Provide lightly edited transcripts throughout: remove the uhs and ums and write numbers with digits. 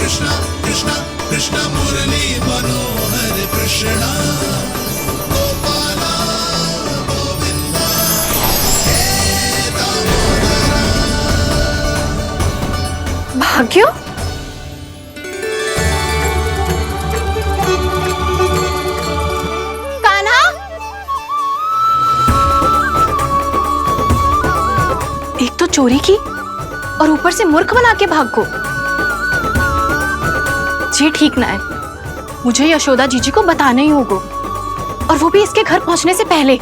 कृष्णा कृष्णा कृष्ण मुरली मनोहर कृष्णा गोपाला गोविंदा हे दामोदरा। भाग्य, कान्हा, एक तो चोरी की और ऊपर से मूर्ख बना के भाग को। ये ठीक ना है, मुझे यशोदा जीजी को बताना ही होगा, और वो भी इसके घर पहुंचने से पहले।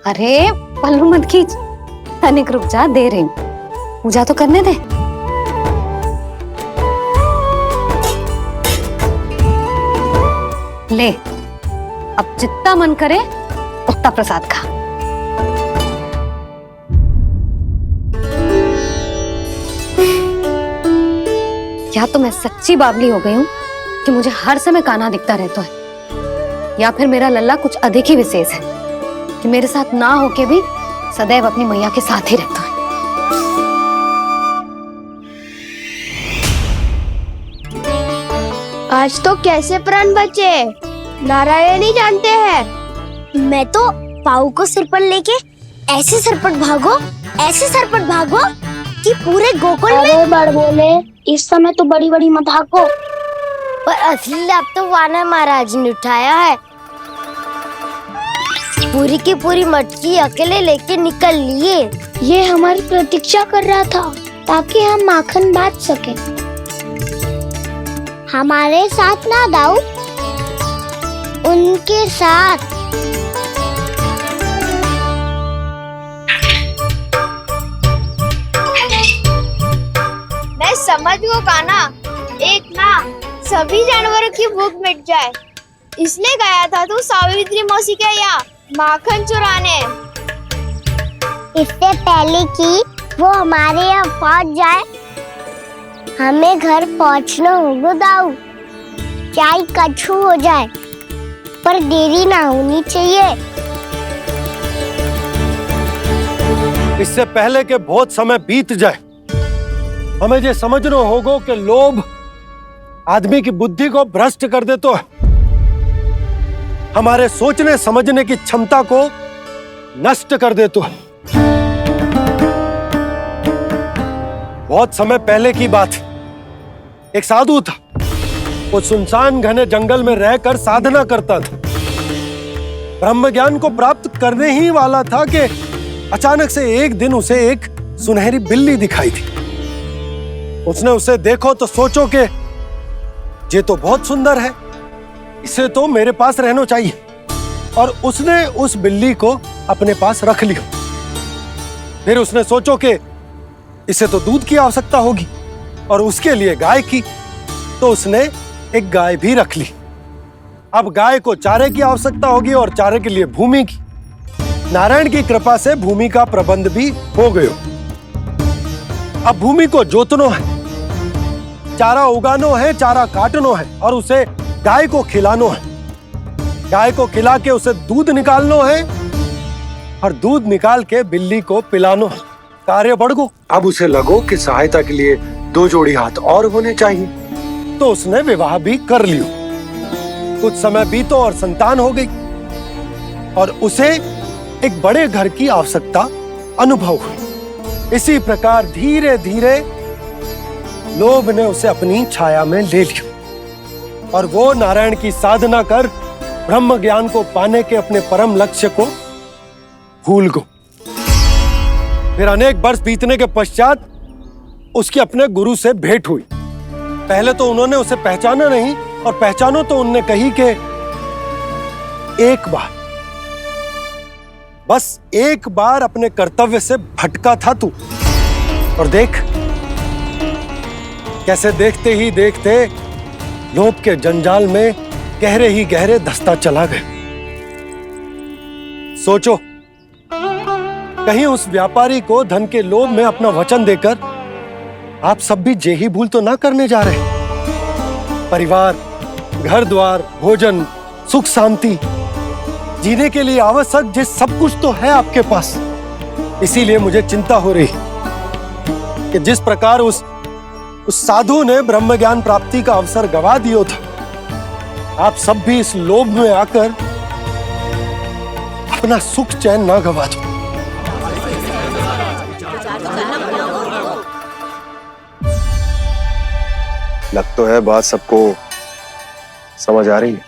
अरे पल्लू मत खींच, तनिक रुक जा, दे रही हूँ, पूजा तो करने दे। ले, अब जितना मन करे उतना प्रसाद खा। या तो मैं सच्ची बावली हो गई हूँ कि मुझे हर समय कान्हा दिखता रहता है, या फिर मेरा लल्ला कुछ अधिक ही विशेष है कि मेरे साथ ना होके भी सदैव अपनी मैया के साथ ही रहता है। आज तो कैसे प्राण बचे, नारायण ही जानते हैं। मैं तो पाऊ को सिर पर लेके ऐसे सरपट भागो कि पूरे गोकुल में बड़ बोले। इस समय तो बड़ी बड़ी मत भागो, पर असली लाभ तो वानर महाराज ने उठाया है। पूरी की पूरी मटकी अकेले लेके निकल लिए। ये हमारी प्रतीक्षा कर रहा था ताकि हम माखन बांट सके। हमारे साथ ना दाऊ, उनके साथ। मैं समझ गो कान्हा, एक ना सभी जानवरों की भूख मिट जाए, इसलिए गया था तू सावित्री मौसी के यहाँ माखन चुराने। इससे पहले कि वो हमारे यहाँ पहुँच जाए, हमें घर पहुँचना होगा दाऊ, चाहे कछु हो जाए, पर देरी ना होनी चाहिए। इससे पहले कि बहुत समय बीत जाए, हमें ये समझना होगा कि लोभ आदमी की बुद्धि को भ्रष्ट कर दे, तो हमारे सोचने समझने की क्षमता को नष्ट कर दे। तो बहुत समय पहले की बात, एक साधु था, वो सुनसान घने जंगल में रहकर साधना करता था। ब्रह्म ज्ञान को प्राप्त करने ही वाला था कि अचानक से एक दिन उसे एक सुनहरी बिल्ली दिखाई थी। उसने उसे देखो तो सोचो कि ये तो बहुत सुंदर है, इसे तो मेरे पास रहना चाहिए, और उसने उस बिल्ली को अपने पास रख लिया। फिर उसने सोचो कि इसे तो दूध की आवश्यकता होगी और उसके लिए गाय की, तो उसने एक गाय भी रख ली। अब गाय को चारे की आवश्यकता होगी और चारे के लिए भूमि की। नारायण की कृपा से भूमि का प्रबंध भी हो गयो। अब भूमि को जोतनो है, चारा उगानो है, चारा काटनो है, और उसे गाय को खिलानो है। गाय को खिला के उसे दूध निकालनो है, और दूध निकाल के बिल्ली को पिलानो है। कार्य बढ़ गो। अब उसे लगो कि सहायता के लिए 2 जोड़ी हाथ और होने चाहिए, तो उसने विवाह भी कर लियो। कुछ समय बीतो और संतान हो गई, और उसे एक बड़े घर की आवश्यकता अनुभव हुई। इसी प्रकार धीरे धीरे लोभ ने उसे अपनी छाया में ले लिया, और वो नारायण की साधना कर ब्रह्म ज्ञान को पाने के अपने परम लक्ष्य को भूल गो। फिर अनेक वर्ष बीतने के पश्चात उसकी अपने गुरु से भेंट हुई। पहले तो उन्होंने उसे पहचाना नहीं, और पहचानो तो उनने कही कि एक बार, बस एक बार अपने कर्तव्य से भटका था तू, और देख कैसे देखते ही देखते लोभ के जंजाल में गहरे ही गहरे धंसता चला गया। सोचो, कहीं उस व्यापारी को धन के लोभ में अपना वचन देकर आप सब भी जे ही भूल तो ना करने जा रहे। परिवार, घर द्वार, भोजन, सुख शांति, जीने के लिए आवश्यक जिस सब कुछ तो है आपके पास, इसीलिए मुझे चिंता हो रही कि जिस प्रकार उस साधु ने ब्रह्म ज्ञान प्राप्ति का अवसर गवा दिया था, आप सब भी इस लोभ में आकर अपना सुख चैन ना गवा दो। लग तो है बात सबको समझ आ रही है।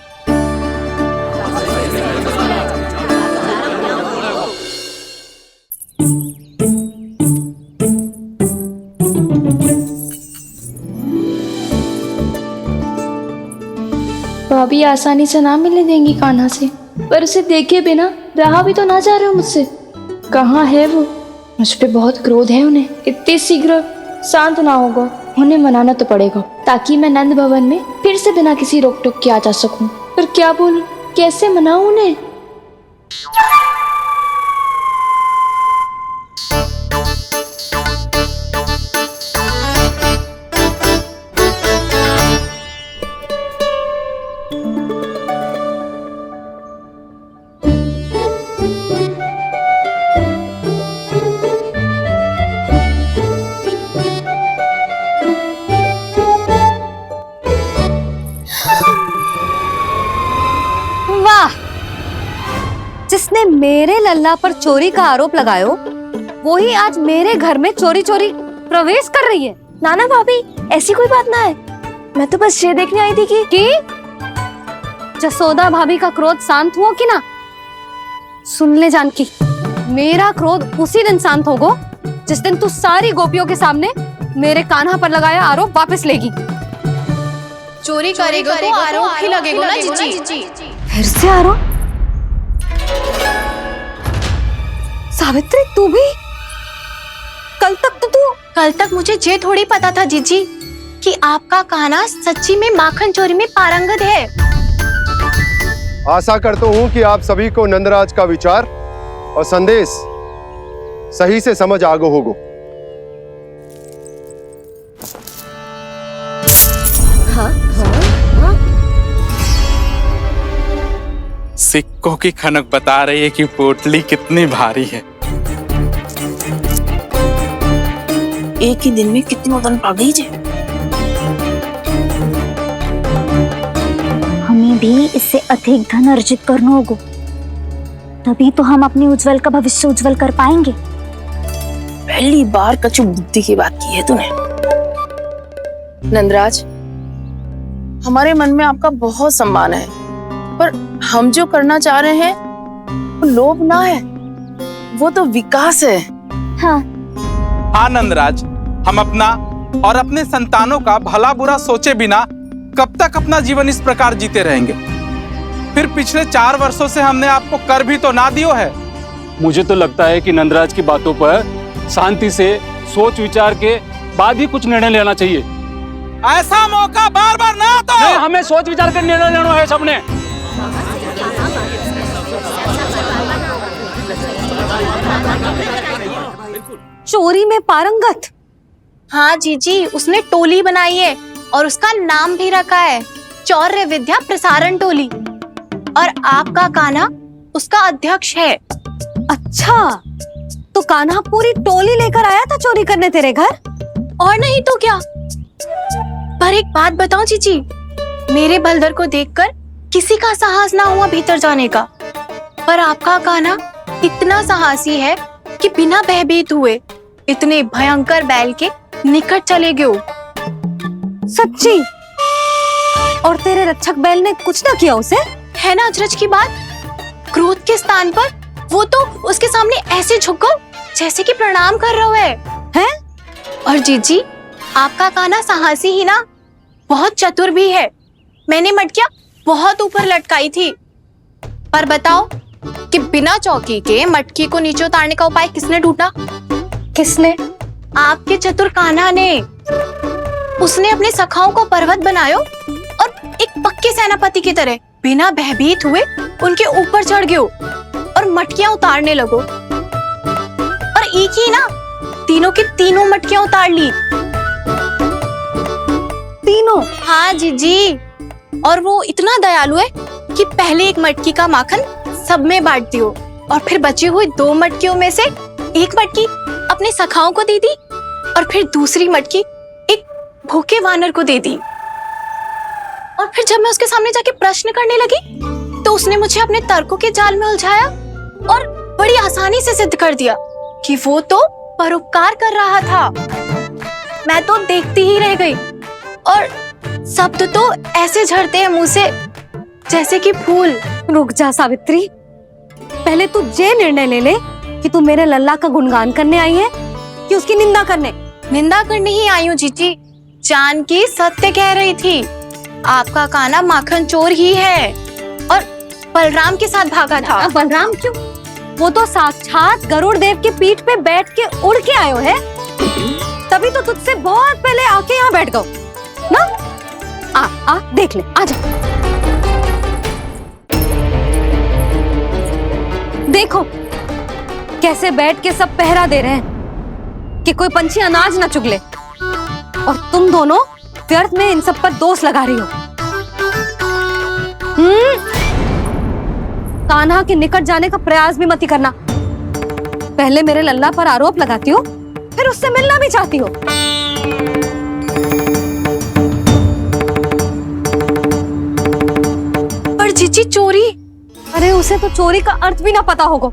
भाभी आसानी से ना मिलने देंगी कान्हा से, पर उसे देखे बिना रहा भी तो ना जा रहे हो मुझसे। कहाँ है वो? मुझ पे बहुत क्रोध है उन्हें। इतने शीघ्र शांत ना होगा, उन्हें मनाना तो पड़ेगा ताकि मैं नंद भवन में फिर से बिना किसी रोक टोक के आ जा सकूं। पर क्या बोलूं, कैसे मनाऊं उन्हें? जिसने मेरे लल्ला पर चोरी का आरोप लगायो, वो ही आज मेरे घर में चोरी चोरी प्रवेश कर रही है। नाना भाभी, ऐसी कोई बात ना है, मैं तो बस ये देखने आई थी कि जसोदा भाभी का क्रोध शांत हुआ कि ना? सुन ले जानकी, मेरा क्रोध उसी दिन शांत होगा जिस दिन तू सारी गोपियों के सामने मेरे कान्हा पर लगाया आरोप वापस लेगी। चोरी करेगा तो आरोप ही लगेगा ना जीजी। फिर से आरोप? सावित्री, तू भी? कल तक मुझे ये थोड़ी पता था जीजी कि आपका कान्हा सच्ची में माखन चोरी में पारंगत है। आशा करता हूं कि आप सभी को नंदराज का विचार और संदेश सही से समझ आगो होगो। सिक्कों की खनक बता रही है कि पोटली कितनी भारी है। एक ही दिन में कितनी वजन पा गई जे। हमें भी इससे अधिक धन अर्जित करना होगा, तभी तो हम अपने उज्जवल का भविष्य उज्जवल कर पाएंगे। पहली बार कछु बुद्धि की बात की है तूने। नंदराज, हमारे मन में आपका बहुत सम्मान है, पर हम जो करना चाह रहे हैं वो लोभ ना है, वो तो विकास है। हाँ नंदराज, हम अपना और अपने संतानों का भला बुरा सोचे बिना कब तक अपना जीवन इस प्रकार जीते रहेंगे? फिर पिछले 4 वर्षों से हमने आपको कर भी तो ना दियो है। मुझे तो लगता है कि नंदराज की बातों पर शांति से सोच विचार के बाद ही कुछ निर्णय लेना चाहिए। ऐसा मौका बार बार ना आता। नहीं, हमें सोच विचार कर निर्णय लेना है सबने। चोरी में पारंगत? हाँ जीजी, उसने टोली बनाई है और उसका नाम भी रखा है चौर्य विद्या प्रसारण टोली, और आपका कान्हा उसका अध्यक्ष है। अच्छा, तो कान्हा पूरी टोली लेकर आया था चोरी करने तेरे घर? और नहीं तो क्या। पर एक बात बताओ जीजी, मेरे बलदर को देखकर किसी का साहस ना हुआ भीतर जाने का, पर आपका कान्हा इतना साहसी है कि बिना भयभीत हुए इतने भयंकर बैल के निकट चले गए। सच्ची? और तेरे रक्षक बैल ने कुछ ना किया उसे? है ना अचरज की बात। क्रोध के स्थान पर वो तो उसके सामने ऐसे झुको जैसे कि प्रणाम कर रहा है। और जीजी, आपका कान्हा साहसी ही ना, बहुत चतुर भी है। मैंने मटकियां बहुत ऊपर लटकाई थी, पर बताओ कि बिना चौकी के मटकी को नीचे उतारने का उपाय किसने ढूंढा? किसने? आपके चतुर कान्हा ने। उसने अपने सखाओं को पर्वत बनायो और एक पक्के सेनापति की तरह बिना भयभीत हुए उनके ऊपर चढ़ गयो और मटकियां उतारने लगो। और एक ही ना, तीनों की तीनों मटकियां उतार ली। तीनों? हाँ जीजी, और वो इतना दयालु है कि पहले एक मटकी का माखन सब में बांट दियो और फिर बची हुई 2 मटकियों में से एक मटकी अपने सखाओं को दे दी और फिर दूसरी मटकी एक भूखे वानर को दे दी। और फिर जब मैं उसके सामने जाके प्रश्न करने लगी तो उसने मुझे अपने तर्कों के जाल में उलझाया और बड़ी आसानी से सिद्ध कर दिया कि वो तो परोपकार कर रहा था। मैं तो देखती ही रह गई और शब्द तो ऐसे झड़ते हैं मुंह से जैसे कि फूल। रुक जा सावित्री, पहले तू ये निर्णय ले ले कि तू मेरे लल्ला का गुणगान करने आई है कि उसकी निंदा करने। निंदा करने ही आई हूँ जीजी। जानकी सत्य कह रही थी, आपका कान्हा माखन चोर ही है और बलराम के साथ भागा था। बलराम क्यों? वो तो साक्षात गरुड़ देव की पीठ पे बैठ के उड़ के आयो है, तभी तो तुझसे बहुत पहले आके यहाँ बैठ गओ ना। आ देख ले, आ जा। देखो कैसे बैठ के सब पहरा दे रहे हैं कि कोई पंछी अनाज ना चुगले, और तुम दोनों व्यर्थ में इन सब पर दोष लगा रही हो। कान्हा के निकट जाने का प्रयास भी मत ही करना। पहले मेरे लल्ला पर आरोप लगाती हो, फिर उससे मिलना भी चाहती हो। पर जीजी चोरी, अरे उसे तो चोरी का अर्थ भी ना पता होगा।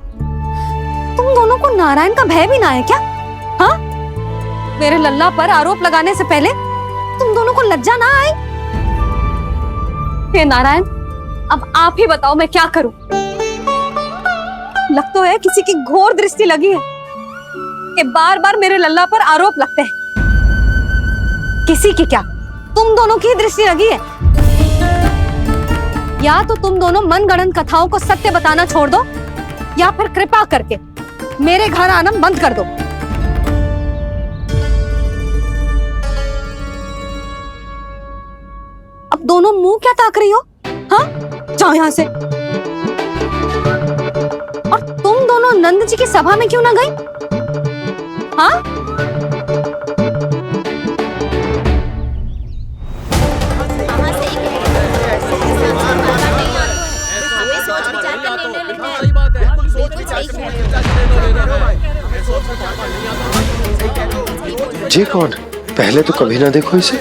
तुम दोनों को नारायण का भय भी ना है क्या? हाँ, मेरे लल्ला पर आरोप लगाने से पहले तुम दोनों को लज्जा ना आई? हे नारायण, अब आप ही बताओ मैं क्या करूं। लग तो है किसी की घोर दृष्टि लगी है कि बार बार मेरे लल्ला पर आरोप लगते हैं। किसी की क्या, तुम दोनों की दृष्टि लगी है। या तो तुम दोनों मनगढ़ंत कथाओं को सत्य बताना छोड़ दो, या फिर कृपा करके मेरे घर आना बंद कर दो। अब दोनों मुंह क्या ताक रही हो? हाँ, जाओ यहां से। और तुम दोनों नंद जी की सभा में क्यों ना गई? हाँ, जी कौन? पहले तो कभी ना देखो इसे।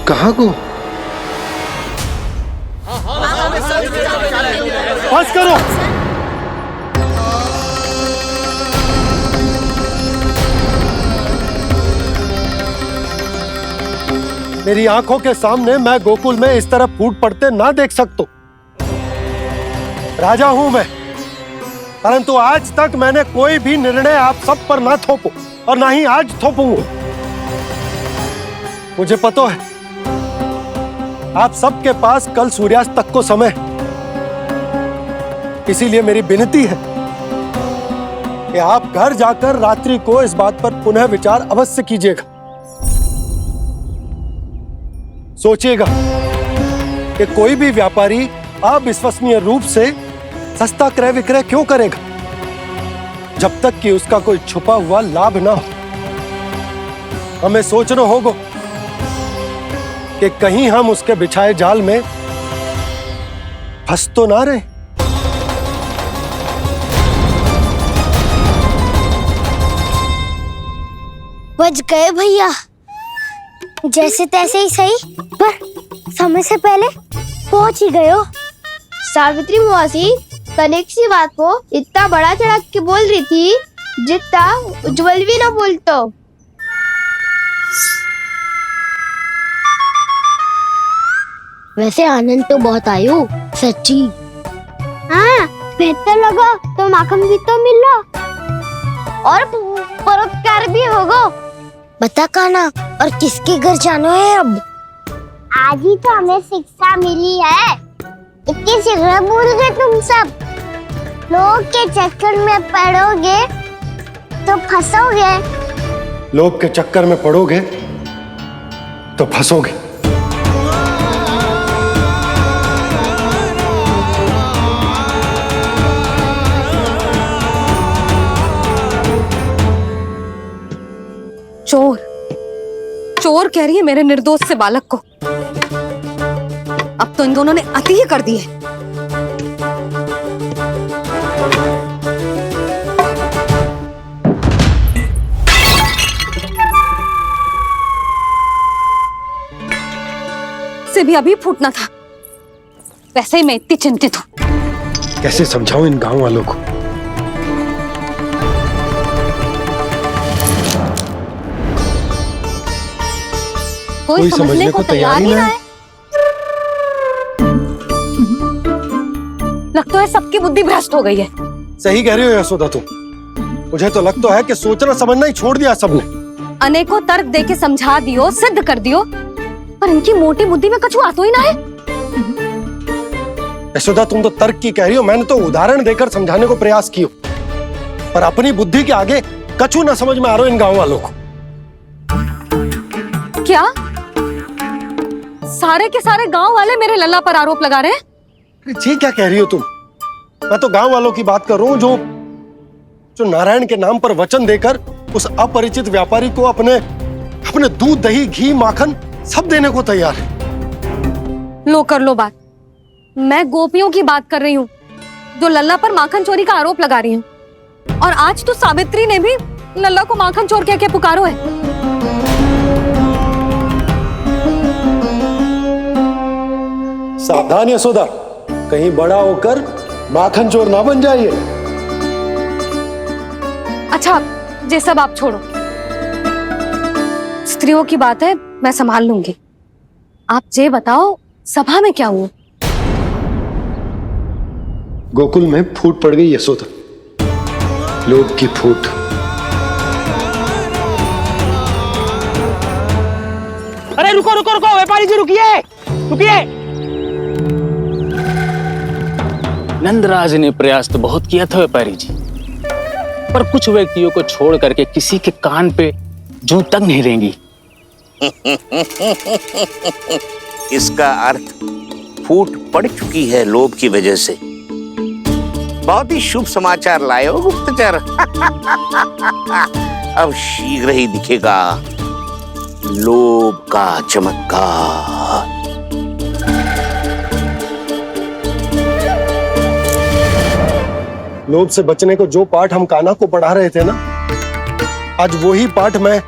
कहाँ को? बस करो। मेरी आंखों के सामने मैं गोकुल में इस तरह फूट पड़ते ना देख सकता। राजा हूं मैं, परंतु आज तक मैंने कोई भी निर्णय आप सब पर ना थोपो और ना ही आज थोपूंगा। मुझे पता है आप सबके पास कल सूर्यास्त तक को समय, इसीलिए मेरी विनती है कि आप घर जाकर रात्रि को इस बात पर पुनः विचार अवश्य कीजिएगा। सोचिएगा कि कोई भी व्यापारी अविश्वसनीय रूप से सस्ता क्रय विक्रय क्यों करेगा जब तक कि उसका कोई छुपा हुआ लाभ ना हो। हमें सोचना होगा कि कहीं हम उसके बिछाए जाल में फंस तो ना रहे। बच गए भैया, जैसे तैसे ही सही, पर समय से पहले पहुंच ही गए हो। सावित्री मौसी कनेक सी बात को इतना बड़ा चढ़ा के बोल रही थी जितना उज्जवल भी ना बोलतो। वैसे आनंद तो बहुत आयो, सच्ची। हाँ, बेहतर लगा तो माखन भी तो मिला और परोपकार भी होगा। बता कान्हा, और किसके घर जाना है अब? आज ही तो हमें शिक्षा मिली है, इतनी शीघ्र भूल गए तुम सब। लोग के चक्कर में पड़ोगे तो फंसोगे। लोग के चक्कर में पड़ोगे तो फंसोगे। चोर, चोर कह रही है मेरे निर्दोष से बालक को। अब तो इन दोनों ने अति ही कर दी है। से भी अभी फूटना था। वैसे ही मैं इतनी चिंतित हूँ। कैसे समझाऊं इन गांव वालों को? कोई समझने को तैयार ही ना है। लगता है सबकी बुद्धि भ्रष्ट हो गई है। सही कह रही हो यशोदा तुम। मुझे तो लगता है कि सोचना समझना ही छोड़ दिया सबने। अनेकों तर्क देके समझा दियो, सिद्ध कर दियो, पर इनकी मोटी बुद्धि में कछु आता ही ना है। यशोदा तुम तो तर्क की कह रही हो, मैंने तो उदाहरण देकर समझाने को प्रयास किया, पर अपनी बुद्धि के आगे कछु ना समझ में आ रहा इन गांव वालों को। क्या सारे के सारे गांव वाले मेरे लल्ला पर आरोप लगा रहे हैं? जी क्या कह रही हो तुम? मैं तो गांव वालों की बात कर रहा हूं जो नारायण के नाम पर वचन देकर उस अपरिचित व्यापारी को अपने दूध, दही, घी, माखन सब देने को तैयार है। लो कर लो बात। मैं गोपियों की बात कर रही हूँ जो लल्ला पर माखन चोरी का आरोप लगा रही हूँ। और आज तो सावित्री ने भी लल्ला को माखन चोर कह के पुकारो है। सावधान यशोदा, कहीं बड़ा होकर माखन चोर ना बन जाइए। अच्छा, ये सब आप छोड़ो। स्त्रियों की बात है, मैं संभाल लूंगी। आप ये बताओ सभा में क्या हुआ? गोकुल में फूट पड़ गई यशोदा, लोभ की फूट। अरे रुको रुको रुको, व्यापारी जी रुकिए रुकिए। नंदराज ने प्रयास तो बहुत किया था व्यापारी जी, पर कुछ व्यक्तियों को छोड़ करके किसी के कान पे जूं तक नहीं रेंगी। इसका अर्थ फूट पड़ चुकी है लोभ की वजह से। बहुत ही शुभ समाचार लाए हो गुप्तचर। अब शीघ्र ही दिखेगा लोभ का चमत्कार। लोभ से बचने को जो पाठ हम कान्हा को पढ़ा रहे थे ना, आज वही पाठ मैं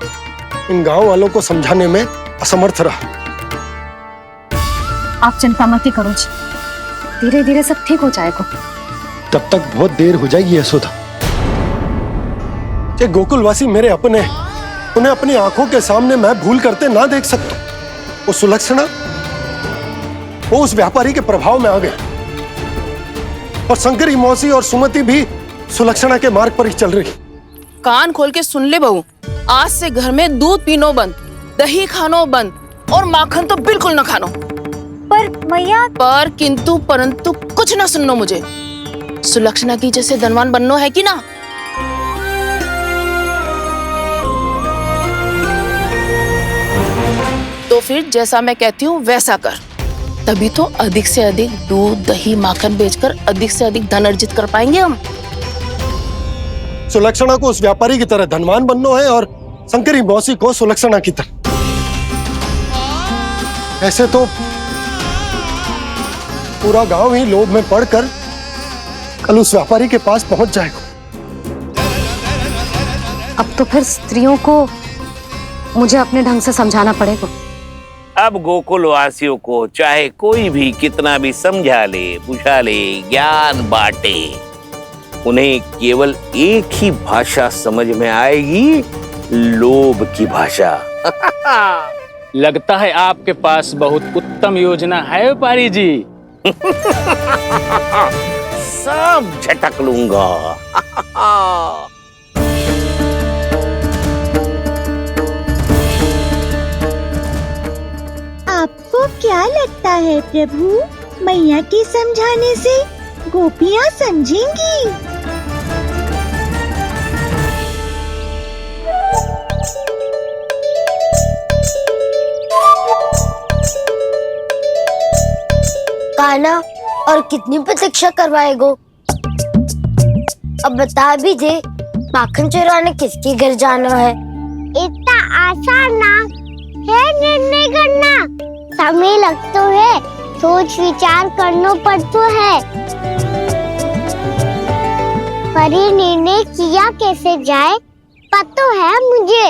इन गांव वालों को समझाने में असमर्थ रहा। आप चिंता मत करो जी, धीरे धीरे सब ठीक हो जाएगा। तब तक बहुत देर हो जाएगी यशोदा। ये गोकुलवासी मेरे अपने, उन्हें अपनी आंखों के सामने मैं भूल करते ना देख सकता। वो सुलक्षणा, वो उस व्यापारी के प्रभाव में आ गया, और शंकरी मौसी और सुमति भी सुलक्षणा के मार्ग पर ही चल रही। कान खोल के सुन ले बहू, आज से घर में दूध पीनो बंद, दही खानो बंद और माखन तो बिल्कुल न खानो। पर मैया, पर किंतु परंतु कुछ ना सुननो मुझे। सुलक्षणा की जैसे धनवान बननो है कि ना? तो फिर जैसा मैं कहती हूँ वैसा कर, तभी तो अधिक से अधिक दूध, दही, माखन बेचकर अधिक से अधिक धन अर्जित कर पाएंगे हम। सुलक्षणा को उस व्यापारी की तरह धनवान बनना है और शंकरी मौसी को सुलक्षणा की तरह। ऐसे तो पूरा गांव ही लोभ में पड़कर कल उस व्यापारी के पास पहुंच जाएगा। अब तो फिर स्त्रियों को मुझे अपने ढंग से समझाना पड़ेगा। अब गोकुल वासियों को चाहे कोई भी कितना भी समझा ले, बुझा ले, ज्ञान बांटे, उन्हें केवल एक ही भाषा समझ में आएगी, लोभ की भाषा। लगता है आपके पास बहुत उत्तम योजना है व्यापारी जी। सब झटक लूंगा। आपको क्या लगता है प्रभु, मैया के समझाने से गोपियाँ समझेंगी? कान्हा, और कितनी प्रतीक्षा करवाएगो? अब बता भी दे, माखन चुराने किसके घर जाना है? इतना आसान ना है निर्णय करना। समय लग तो है, सोच विचार करना पड़तो है, पर ये निर्णय किया कैसे जाए पता है मुझे।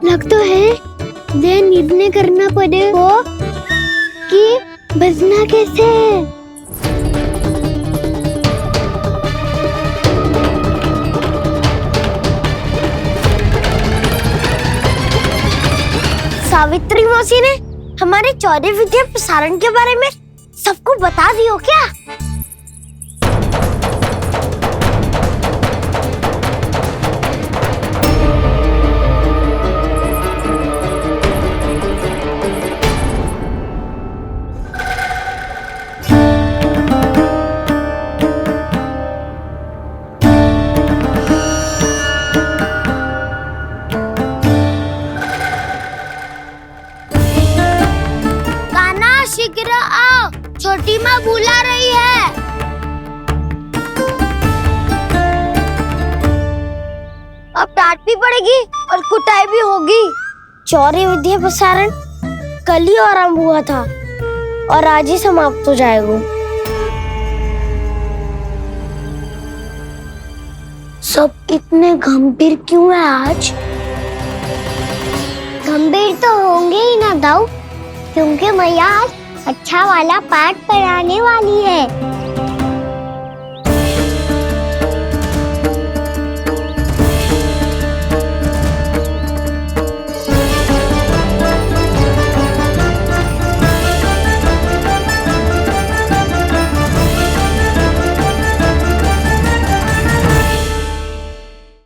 लगता है ये निर्णय करना पड़ेगा कि बचना कैसे। सावित्री मौसी ने हमारे 14 विद्या प्रसारण के बारे में सबको बता दियो क्या? शीघ्र आओ, छोटी माँ बुला रही है। अब डांट भी पड़ेगी और कुटाई भी होगी। 14 विद्या प्रसारण कल ही आरंभ हुआ था और आज ही समाप्त हो जाएगा। सब इतने गंभीर क्यों है आज? गंभीर तो होंगे ही ना दाऊ, क्योंकि मैया आज अच्छा वाला पाठ पढ़ाने वाली है।